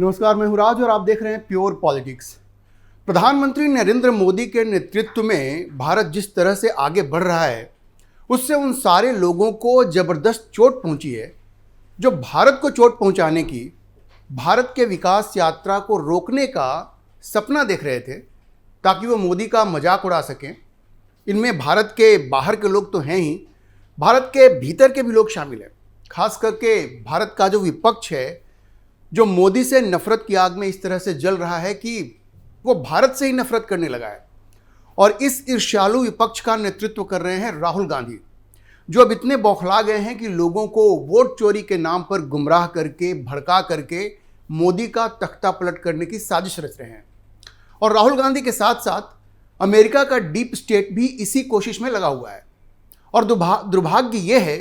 नमस्कार, मैं हूं राज और आप देख रहे हैं प्योर पॉलिटिक्स। प्रधानमंत्री नरेंद्र मोदी के नेतृत्व में भारत जिस तरह से आगे बढ़ रहा है उससे उन सारे लोगों को जबरदस्त चोट पहुंची है जो भारत को चोट पहुंचाने की, भारत के विकास यात्रा को रोकने का सपना देख रहे थे ताकि वो मोदी का मजाक उड़ा सकें। इनमें भारत के बाहर के लोग तो हैं ही, भारत के भीतर के भी लोग शामिल हैं। खास करके भारत का जो विपक्ष है जो मोदी से नफरत की आग में इस तरह से जल रहा है कि वो भारत से ही नफरत करने लगा है। और इस ईर्ष्यालु विपक्ष का नेतृत्व कर रहे हैं राहुल गांधी, जो अब इतने बौखला गए हैं कि लोगों को वोट चोरी के नाम पर गुमराह करके, भड़का करके मोदी का तख्ता पलट करने की साजिश रच रहे हैं। और राहुल गांधी के साथ साथ अमेरिका का डीप स्टेट भी इसी कोशिश में लगा हुआ है। और दुर्भाग्य यह है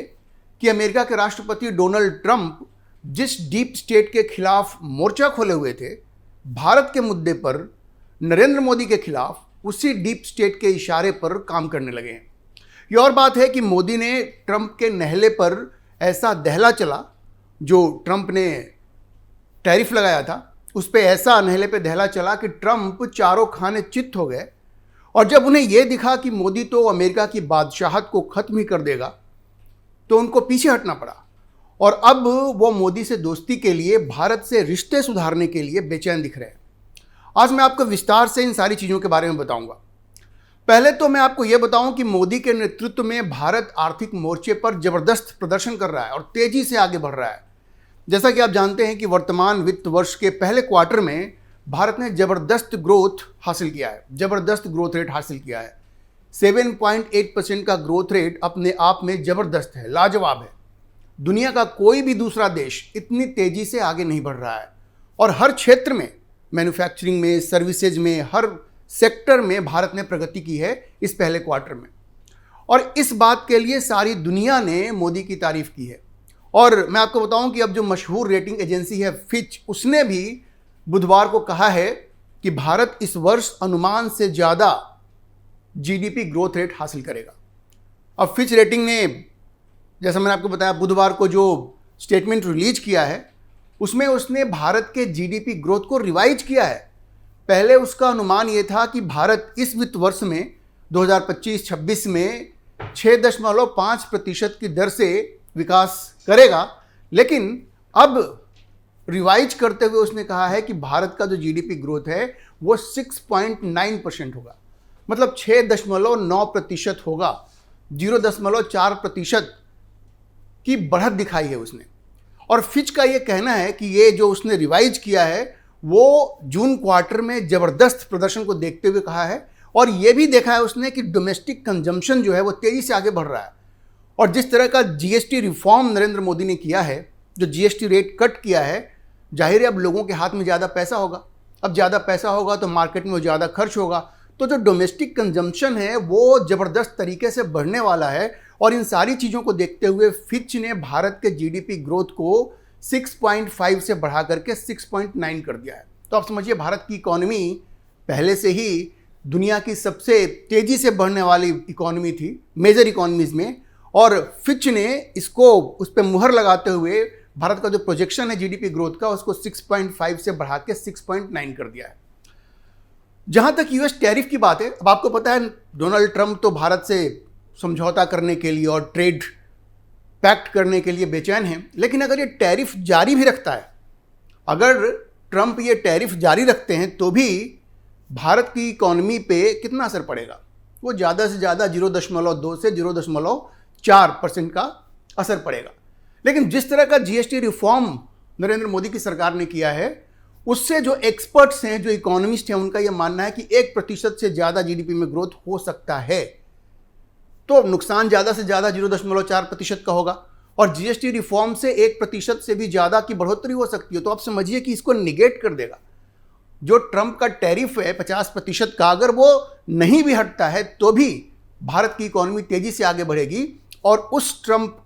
कि अमेरिका के राष्ट्रपति डोनाल्ड ट्रंप जिस डीप स्टेट के खिलाफ मोर्चा खोले हुए थे, भारत के मुद्दे पर नरेंद्र मोदी के खिलाफ उसी डीप स्टेट के इशारे पर काम करने लगे हैं। ये और बात है कि मोदी ने ट्रंप के नहले पर ऐसा दहला चला, जो ट्रंप ने टैरिफ लगाया था उस पर ऐसा नहले पे दहला चला कि ट्रंप चारों खाने चित्त हो गए। और जब उन्हें यह दिखा कि मोदी तो अमेरिका की बादशाहत को खत्म ही कर देगा, तो उनको पीछे हटना पड़ा। और अब वो मोदी से दोस्ती के लिए, भारत से रिश्ते सुधारने के लिए बेचैन दिख रहे हैं। आज मैं आपको विस्तार से इन सारी चीज़ों के बारे में बताऊंगा। पहले तो मैं आपको ये बताऊं कि मोदी के नेतृत्व में भारत आर्थिक मोर्चे पर जबरदस्त प्रदर्शन कर रहा है और तेजी से आगे बढ़ रहा है। जैसा कि आप जानते हैं कि वर्तमान वित्त वर्ष के पहले क्वार्टर में भारत ने जबरदस्त ग्रोथ हासिल किया है, जबरदस्त ग्रोथ रेट हासिल किया है। 7.8% का ग्रोथ रेट अपने आप में जबरदस्त है, लाजवाब है। दुनिया का कोई भी दूसरा देश इतनी तेजी से आगे नहीं बढ़ रहा है। और हर क्षेत्र में, मैन्युफैक्चरिंग में, सर्विसेज में, हर सेक्टर में भारत ने प्रगति की है इस पहले क्वार्टर में। और इस बात के लिए सारी दुनिया ने मोदी की तारीफ की है। और मैं आपको बताऊं कि अब जो मशहूर रेटिंग एजेंसी है फिच, उसने भी बुधवार को कहा है कि भारत इस वर्ष अनुमान से ज़्यादा जीडीपी ग्रोथ रेट हासिल करेगा। अब फिच रेटिंग ने, जैसा मैंने आपको बताया, बुधवार को जो स्टेटमेंट रिलीज किया है उसमें उसने भारत के जीडीपी ग्रोथ को रिवाइज किया है। पहले उसका अनुमान ये था कि भारत इस वित्त वर्ष में 2025-26 में 6.5% की दर से विकास करेगा, लेकिन अब रिवाइज करते हुए उसने कहा है कि भारत का जो जीडीपी ग्रोथ है वो 6.9% होगा, मतलब 6.9% होगा। 0.4% की बढ़त दिखाई है उसने। और फिच का ये कहना है कि ये जो उसने रिवाइज किया है वो जून क्वार्टर में ज़बरदस्त प्रदर्शन को देखते हुए कहा है। और ये भी देखा है उसने कि डोमेस्टिक कंजम्पशन जो है वो तेज़ी से आगे बढ़ रहा है। और जिस तरह का जीएसटी रिफॉर्म नरेंद्र मोदी ने किया है, जो जीएसटी रेट कट किया है, जाहिर है अब लोगों के हाथ में ज़्यादा पैसा होगा। अब ज़्यादा पैसा होगा तो मार्केट में वो ज़्यादा खर्च होगा, तो जो डोमेस्टिक कंजम्पशन है वो ज़बरदस्त तरीके से बढ़ने वाला है। और इन सारी चीज़ों को देखते हुए फिच ने भारत के जीडीपी ग्रोथ को 6.5 से बढ़ा करके 6.9 कर दिया है। तो आप समझिए, भारत की इकॉनमी पहले से ही दुनिया की सबसे तेज़ी से बढ़ने वाली इकॉनमी थी, मेजर इकॉनमीज़ में। और फिच ने इसको, उस पर मुहर लगाते हुए भारत का जो प्रोजेक्शन है जीडीपी ग्रोथ का, उसको 6.5 से बढ़ा के 6.9 कर दिया है। जहाँ तक यूएस टैरिफ की बात है, अब आपको पता है डोनाल्ड ट्रंप तो भारत से समझौता करने के लिए और ट्रेड पैक्ट करने के लिए बेचैन हैं। लेकिन अगर ये टैरिफ जारी भी रखता है, अगर ट्रंप ये टैरिफ जारी रखते हैं, तो भी भारत की इकॉनमी पे कितना असर पड़ेगा? वो ज़्यादा से ज़्यादा 0.2 से 0.4% का असर पड़ेगा। लेकिन जिस तरह का जीएसटी रिफॉर्म नरेंद्र मोदी की सरकार ने किया है, उससे जो एक्सपर्ट्स हैं, जो इकोनॉमिस्ट हैं, उनका यह मानना है कि 1% से ज़्यादा जीडीपी में ग्रोथ हो सकता है। तो नुकसान ज़्यादा से ज़्यादा 0.4% का होगा। और जीएसटी रिफॉर्म से 1% से भी ज़्यादा की बढ़ोतरी हो सकती है। तो आप समझिए कि इसको निगेट कर देगा। जो ट्रंप का टैरिफ है 50% का, अगर वो नहीं भी हटता है तो भी भारत की इकॉनमी तेज़ी से आगे बढ़ेगी और उस ट्रंप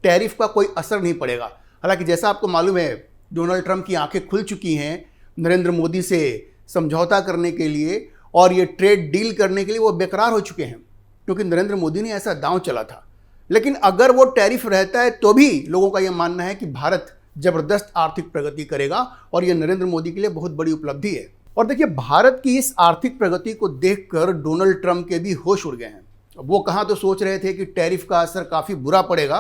टैरिफ का कोई असर नहीं पड़ेगा। हालांकि जैसा आपको मालूम है, डोनाल्ड ट्रंप की आंखें खुल चुकी हैं नरेंद्र मोदी से समझौता करने के लिए, और ये ट्रेड डील करने के लिए वो बेकरार हो चुके हैं, क्योंकि नरेंद्र मोदी ने ऐसा दांव चला था। लेकिन अगर वो टैरिफ रहता है तो भी लोगों का यह मानना है कि भारत जबरदस्त आर्थिक प्रगति करेगा और यह नरेंद्र मोदी के लिए बहुत बड़ी उपलब्धि है। और देखिए, भारत की इस आर्थिक प्रगति को देखकर डोनाल्ड ट्रंप के भी होश उड़ गए हैं। वो कहाँ तो सोच रहे थे कि टैरिफ का असर काफ़ी बुरा पड़ेगा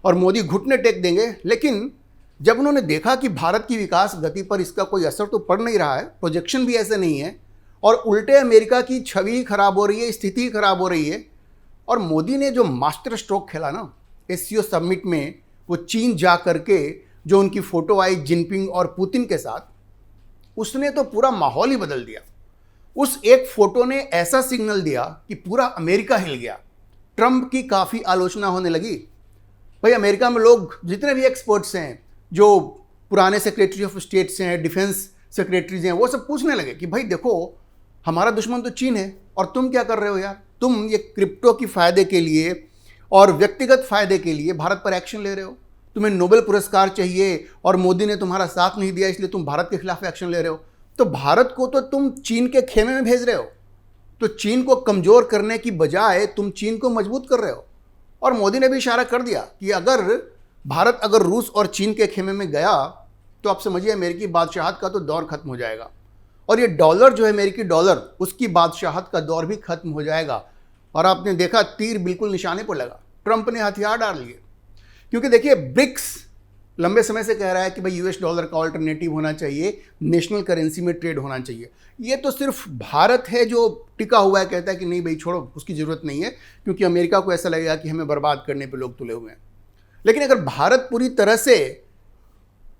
और मोदी घुटने टेक देंगे, लेकिन जब उन्होंने देखा कि भारत की विकास गति पर इसका कोई असर तो पड़ नहीं रहा है, प्रोजेक्शन भी ऐसे नहीं है और उल्टे अमेरिका की छवि खराब हो रही है, स्थिति खराब हो रही है, और मोदी ने जो मास्टर स्ट्रोक खेला ना एससीओ समिट में, वो चीन जा करके जो उनकी फोटो आई जिनपिंग और पुतिन के साथ, उसने तो पूरा माहौल ही बदल दिया। उस एक फोटो ने ऐसा सिग्नल दिया कि पूरा अमेरिका हिल गया। ट्रंप की काफ़ी आलोचना होने लगी। भाई, अमेरिका में लोग जितने भी एक्सपर्ट्स हैं, जो पुराने सेक्रेटरी ऑफ स्टेट्स हैं, डिफेंस सेक्रेटरीज हैं, वो सब पूछने लगे कि भाई देखो, हमारा दुश्मन तो चीन है और तुम क्या कर रहे हो यार, तुम ये क्रिप्टो की फ़ायदे के लिए और व्यक्तिगत फ़ायदे के लिए भारत पर एक्शन ले रहे हो, तुम्हें नोबेल पुरस्कार चाहिए और मोदी ने तुम्हारा साथ नहीं दिया इसलिए तुम भारत के खिलाफ एक्शन ले रहे हो। तो भारत को तो तुम चीन के खेमे में भेज रहे हो, तो चीन को कमज़ोर करने की बजाय तुम चीन को मजबूत कर रहे हो। और मोदी ने भी इशारा कर दिया कि भारत अगर रूस और चीन के खेमे में गया तो आप समझिए अमेरिकी बादशाहत का तो दौर खत्म हो जाएगा, और ये डॉलर जो है अमेरिकी डॉलर, उसकी बादशाहत का दौर भी खत्म हो जाएगा। और आपने देखा तीर बिल्कुल निशाने पर लगा, ट्रंप ने हथियार डाल लिए। क्योंकि देखिए, ब्रिक्स लंबे समय से कह रहा है कि भाई यूएस डॉलर का ऑल्टरनेटिव होना चाहिए, नेशनल करेंसी में ट्रेड होना चाहिए। ये तो सिर्फ भारत है जो टिका हुआ है, कहता है कि नहीं भाई छोड़ो, उसकी ज़रूरत नहीं है, क्योंकि अमेरिका को ऐसा लगेगा कि हमें बर्बाद करने पे लोग तुले हुए हैं। लेकिन अगर भारत पूरी तरह से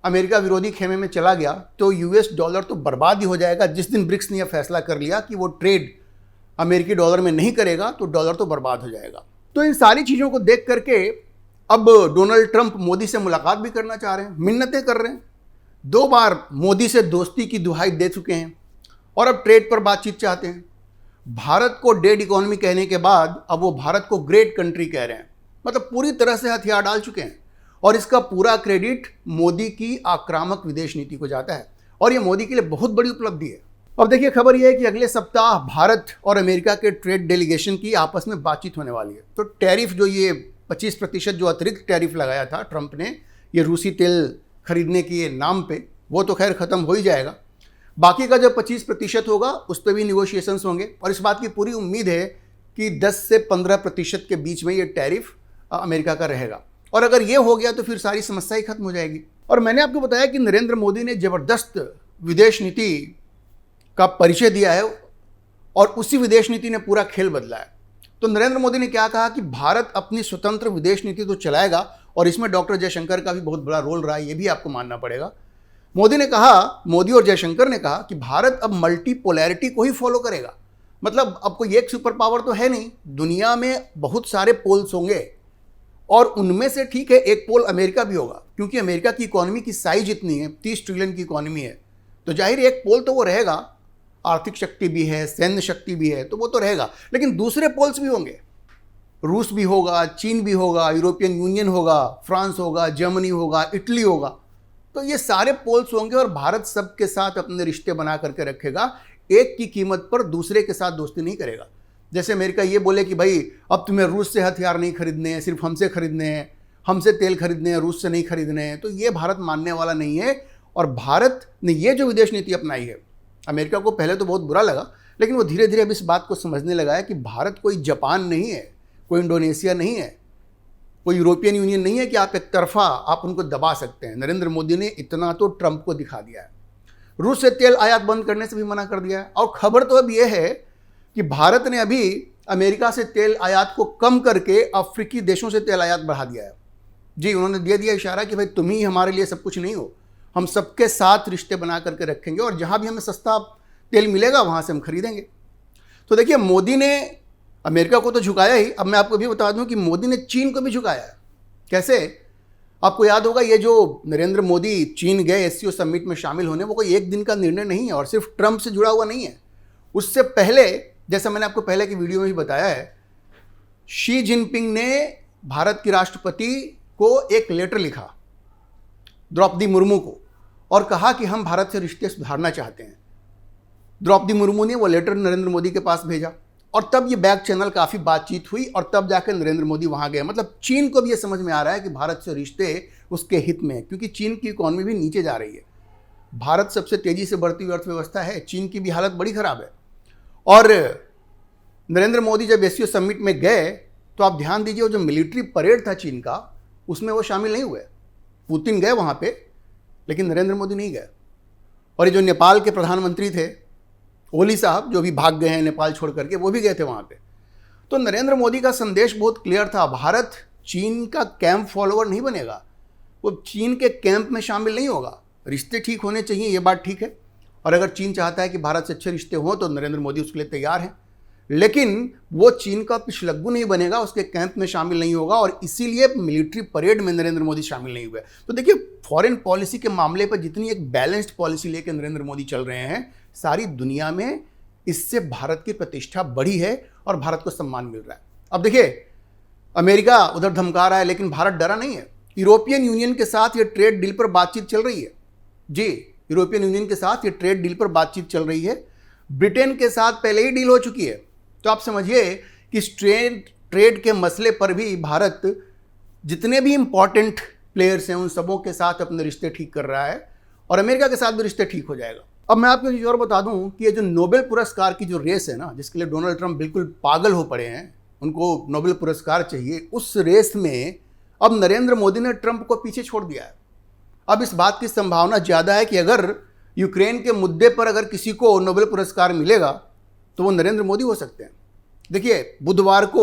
अमेरिका विरोधी खेमे में चला गया तो यूएस डॉलर तो बर्बाद ही हो जाएगा। जिस दिन ब्रिक्स ने यह फैसला कर लिया कि वो ट्रेड अमेरिकी डॉलर में नहीं करेगा तो डॉलर तो बर्बाद हो जाएगा। तो इन सारी चीज़ों को देख करके अब डोनाल्ड ट्रंप मोदी से मुलाकात भी करना चाह रहे हैं, मिन्नतें कर रहे हैं। 2 बार मोदी से दोस्ती की दुहाई दे चुके हैं और अब ट्रेड पर बातचीत चाहते हैं। भारत को डेड इकोनॉमी कहने के बाद अब वो भारत को ग्रेट कंट्री कह रहे हैं। मतलब पूरी तरह से हथियार डाल चुके हैं और इसका पूरा क्रेडिट मोदी की आक्रामक विदेश नीति को जाता है और ये मोदी के लिए बहुत बड़ी उपलब्धि है। अब देखिए, खबर यह है कि अगले सप्ताह भारत और अमेरिका के ट्रेड डेलीगेशन की आपस में बातचीत होने वाली है। तो टैरिफ जो ये 25% जो अतिरिक्त टैरिफ लगाया था ट्रंप ने ये रूसी तेल खरीदने के नाम पे, वो तो खैर ख़त्म हो ही जाएगा। बाकी का जो 25% होगा उस पर भी निगोशिएशंस होंगे और इस बात की पूरी उम्मीद है कि 10 से 15% के बीच में ये टैरिफ अमेरिका का रहेगा और अगर ये हो गया तो फिर सारी समस्या ही खत्म हो जाएगी। और मैंने आपको बताया कि नरेंद्र मोदी ने ज़बरदस्त विदेश नीति का परिचय दिया है और उसी विदेश नीति ने पूरा खेल बदला है। तो नरेंद्र मोदी ने क्या कहा कि भारत अपनी स्वतंत्र विदेश नीति तो चलाएगा और इसमें डॉक्टर जयशंकर का भी बहुत बड़ा रोल रहा है, ये भी आपको मानना पड़ेगा। मोदी और जयशंकर ने कहा कि भारत अब मल्टीपोलैरिटी को ही फॉलो करेगा। मतलब अब कोई एक सुपर पावर तो है नहीं, दुनिया में बहुत सारे पोल्स होंगे और उनमें से ठीक है एक पोल अमेरिका भी होगा, क्योंकि अमेरिका की इकोनॉमी की साइज इतनी है, 30 ट्रिलियन की इकोनॉमी है, तो जाहिर एक पोल तो वो रहेगा। आर्थिक शक्ति भी है, सैन्य शक्ति भी है, तो वो तो रहेगा। लेकिन दूसरे पोल्स भी होंगे, रूस भी होगा, चीन भी होगा, यूरोपियन यूनियन होगा, फ्रांस होगा, जर्मनी होगा, इटली होगा। तो ये सारे पोल्स होंगे और भारत सबके साथ अपने रिश्ते बना करके रखेगा, एक की कीमत पर दूसरे के साथ दोस्ती नहीं करेगा। जैसे अमेरिका ये बोले कि भाई अब तुम्हें रूस से हथियार नहीं खरीदने हैं, सिर्फ हमसे खरीदने हैं, हमसे तेल खरीदने हैं, रूस से नहीं खरीदने हैं, तो ये भारत मानने वाला नहीं है। और भारत ने ये जो विदेश नीति अपनाई है, अमेरिका को पहले तो बहुत बुरा लगा, लेकिन वो धीरे धीरे अब इस बात को समझने लगा है कि भारत कोई जापान नहीं है, कोई इंडोनेशिया नहीं है, कोई यूरोपियन यूनियन नहीं है कि आप एक तरफा आप उनको दबा सकते हैं। नरेंद्र मोदी ने इतना तो ट्रंप को दिखा दिया है। रूस से तेल आयात बंद करने से भी मना कर दिया है और खबर तो अब यह है कि भारत ने अभी अमेरिका से तेल आयात को कम करके अफ्रीकी देशों से तेल आयात बढ़ा दिया है। जी, उन्होंने दे दिया इशारा कि भाई तुम ही हमारे लिए सब कुछ नहीं हो, हम सबके साथ रिश्ते बना करके रखेंगे और जहाँ भी हमें सस्ता तेल मिलेगा वहाँ से हम खरीदेंगे। तो देखिए, मोदी ने अमेरिका को तो झुकाया ही, अब मैं आपको भी बता दूं कि मोदी ने चीन को भी झुकाया है। कैसे? आपको याद होगा ये जो नरेंद्र मोदी चीन गए एससीओ समिट में शामिल होने, वो कोई एक दिन का निर्णय नहीं है और सिर्फ ट्रंप से जुड़ा हुआ नहीं है। उससे पहले, जैसा मैंने आपको पहले की वीडियो में भी बताया है, शी जिनपिंग ने भारत की राष्ट्रपति को एक लेटर लिखा, द्रौपदी मुर्मू को, और कहा कि हम भारत से रिश्ते सुधारना चाहते हैं। द्रौपदी मुर्मू ने वो लेटर नरेंद्र मोदी के पास भेजा और तब ये बैक चैनल काफ़ी बातचीत हुई और तब जाकर नरेंद्र मोदी वहाँ गए। मतलब चीन को भी ये समझ में आ रहा है कि भारत से रिश्ते उसके हित में है, क्योंकि चीन की इकॉनमी भी नीचे जा रही है। भारत सबसे तेज़ी से बढ़ती हुई अर्थव्यवस्था है, चीन की भी हालत बड़ी ख़राब है। और नरेंद्र मोदी जब एससीओ समिट में गए तो आप ध्यान दीजिए, वो जो मिलिट्री परेड था चीन का, उसमें वो शामिल नहीं हुए। पुतिन गए वहाँ पे, लेकिन नरेंद्र मोदी नहीं गए। और ये जो नेपाल के प्रधानमंत्री थे ओली साहब, जो भी भाग गए हैं नेपाल छोड़ करके, वो भी गए थे वहाँ पे। तो नरेंद्र मोदी का संदेश बहुत क्लियर था, भारत चीन का कैंप फॉलोअर नहीं बनेगा, वो चीन के कैंप में शामिल नहीं होगा। रिश्ते ठीक होने चाहिए, ये बात ठीक है, और अगर चीन चाहता है कि भारत से अच्छे रिश्ते हों तो नरेंद्र मोदी उसके लिए तैयार हैं, लेकिन वो चीन का पिछलग्गू नहीं बनेगा, उसके कैंप में शामिल नहीं होगा। और इसीलिए मिलिट्री परेड में नरेंद्र मोदी शामिल नहीं हुए। तो देखिए, फॉरेन पॉलिसी के मामले पर जितनी एक बैलेंस्ड पॉलिसी लेकर नरेंद्र मोदी चल रहे हैं, सारी दुनिया में इससे भारत की प्रतिष्ठा बढ़ी है और भारत को सम्मान मिल रहा है। अब देखिए, अमेरिका उधर धमका रहा है, लेकिन भारत डरा नहीं है। यूरोपियन यूनियन के साथ ये ट्रेड डील पर बातचीत चल रही है। जी, यूरोपियन यूनियन के साथ ये ट्रेड डील पर बातचीत चल रही है। ब्रिटेन के साथ पहले ही डील हो चुकी है। तो आप समझिए कि ट्रेड के मसले पर भी भारत जितने भी इंपॉर्टेंट प्लेयर्स हैं उन सबों के साथ अपने रिश्ते ठीक कर रहा है, और अमेरिका के साथ भी रिश्ते ठीक हो जाएगा। अब मैं आपको चीज़ और बता दूं कि ये जो नोबेल पुरस्कार की जो रेस है ना, जिसके लिए डोनाल्ड ट्रंप बिल्कुल पागल हो पड़े हैं, उनको नोबेल पुरस्कार चाहिए, उस रेस में अब नरेंद्र मोदी ने ट्रंप को पीछे छोड़ दिया है। अब इस बात की संभावना ज़्यादा है कि अगर यूक्रेन के मुद्दे पर अगर किसी को नोबेल पुरस्कार मिलेगा तो वो नरेंद्र मोदी हो सकते हैं। देखिए, बुधवार को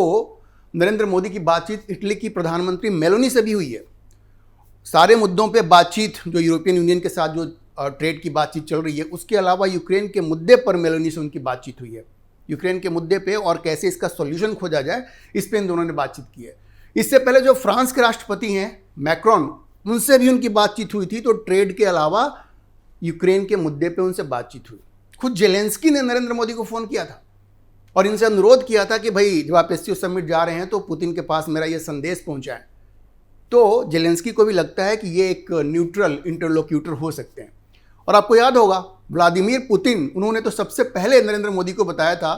नरेंद्र मोदी की बातचीत इटली की प्रधानमंत्री मेलोनी से भी हुई है। सारे मुद्दों पे बातचीत, जो यूरोपियन यूनियन के साथ जो ट्रेड की बातचीत चल रही है, उसके अलावा यूक्रेन के मुद्दे पर मेलोनी से उनकी बातचीत हुई है। यूक्रेन के मुद्दे पे और कैसे इसका सॉल्यूशन खोजा जाए, इस पे इन दोनों ने बातचीत की है। इससे पहले जो फ्रांस के राष्ट्रपति हैं मैक्रोन, उनसे भी उनकी बातचीत हुई थी। तो ट्रेड के अलावा यूक्रेन के मुद्दे पे उनसे बातचीत हुई। खुद जेलेंस्की ने नरेंद्र मोदी को फ़ोन किया था और इनसे अनुरोध किया था कि भाई, जब आप एससीओ समिट जा रहे हैं तो पुतिन के पास मेरा ये संदेश पहुंचाएं। तो जेलेंस्की को भी लगता है कि ये एक न्यूट्रल इंटरलोक्यूटर हो सकते हैं। और आपको याद होगा, व्लादिमीर पुतिन, उन्होंने तो सबसे पहले नरेंद्र मोदी को बताया था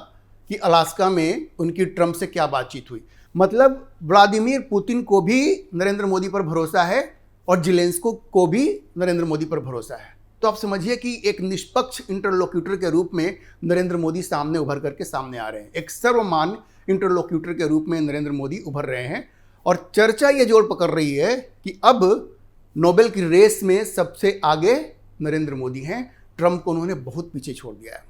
कि अलास्का में उनकी ट्रंप से क्या बातचीत हुई। मतलब व्लादिमीर पुतिन को भी नरेंद्र मोदी पर भरोसा है और जेलेंस्की को भी नरेंद्र मोदी पर भरोसा है। तो आप समझिए कि एक निष्पक्ष इंटरलोक्यूटर के रूप में नरेंद्र मोदी सामने उभर करके सामने आ रहे हैं। एक सर्वमान्य इंटरलोक्यूटर के रूप में नरेंद्र मोदी उभर रहे हैं। और चर्चा ये जोर पकड़ रही है कि अब नोबेल की रेस में सबसे आगे नरेंद्र मोदी हैं। ट्रंप को उन्होंने बहुत पीछे छोड़ दिया है।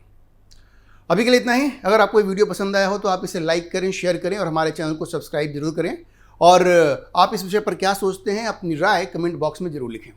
अभी के लिए इतना ही। अगर आपको ये वीडियो पसंद आया हो तो आप इसे लाइक करें, शेयर करें और हमारे चैनल को सब्सक्राइब जरूर करें। और आप इस विषय पर क्या सोचते हैं, अपनी राय कमेंट बॉक्स में जरूर लिखें।